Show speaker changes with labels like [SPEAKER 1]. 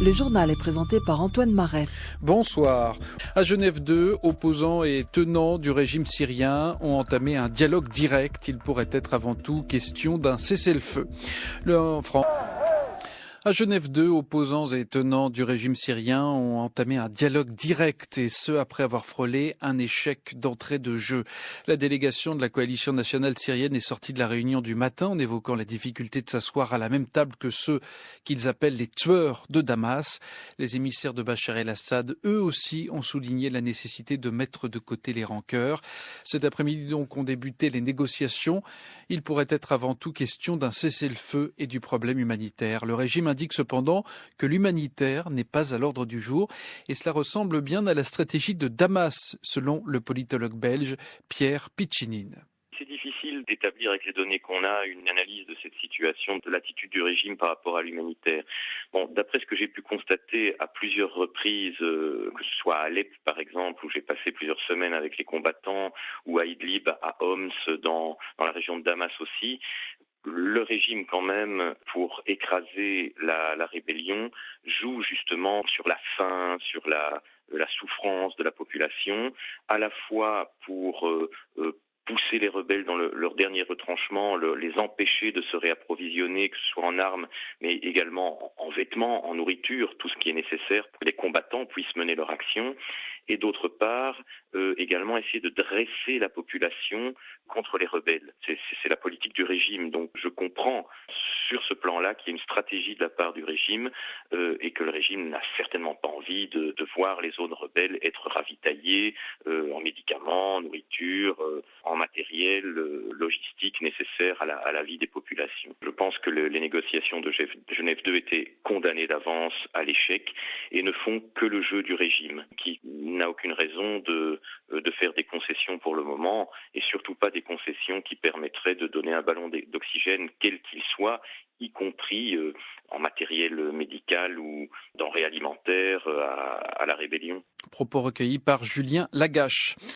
[SPEAKER 1] Le journal est présenté par Antoine Marette.
[SPEAKER 2] Bonsoir. À Genève 2, opposants et tenants du régime syrien ont entamé un dialogue direct. Il pourrait être avant tout question d'un cessez-le-feu. À Genève 2, opposants et tenants du régime syrien ont entamé un dialogue direct, et ce après avoir frôlé un échec d'entrée de jeu. La délégation de la coalition nationale syrienne est sortie de la réunion du matin en évoquant la difficulté de s'asseoir à la même table que ceux qu'ils appellent les tueurs de Damas. Les émissaires de Bachar el-Assad, eux aussi, ont souligné la nécessité de mettre de côté les rancœurs. Cet après-midi donc ont débuté les négociations. Il pourrait être avant tout question d'un cessez-le-feu et du problème humanitaire. Le régime indique cependant que l'humanitaire n'est pas à l'ordre du jour, et cela ressemble bien à la stratégie de Damas, selon le politologue belge Pierre Piccinine.
[SPEAKER 3] C'est difficile d'établir avec les données qu'on a une analyse de cette situation, de l'attitude du régime par rapport à l'humanitaire. Bon, d'après ce que j'ai pu constater à plusieurs reprises, que ce soit à Alep par exemple, où j'ai passé plusieurs semaines avec les combattants, ou à Idlib, à Homs, dans la région de Damas aussi, le régime quand même, pour écraser la rébellion, joue justement sur la faim, sur la souffrance de la population, à la fois pour pousser les rebelles dans leur dernier retranchement, les empêcher de se réapprovisionner, que ce soit en armes, mais également en vêtements, en nourriture, tout ce qui est nécessaire pour que les combattants puissent mener leur action, et d'autre part, également essayer de dresser la population contre les rebelles. C'est la politique du régime, donc je comprends sur ce plan-là qu'il y a une stratégie de la part du régime et que le régime n'a certainement pas envie de voir les zones rebelles être ravitaillées en médicaments, en nourriture, en matériel logistique nécessaire à la vie des populations. Je pense que les négociations de Genève 2 étaient condamnées d'avance à l'échec et ne font que le jeu du régime, qui n'a aucune raison de faire des concessions pour le moment, et surtout pas des concessions qui permettraient de donner un ballon d'oxygène, quel qu'il soit, y compris en matériel médical ou denrées alimentaires à la rébellion.
[SPEAKER 2] Propos recueillis par Julien Lagache.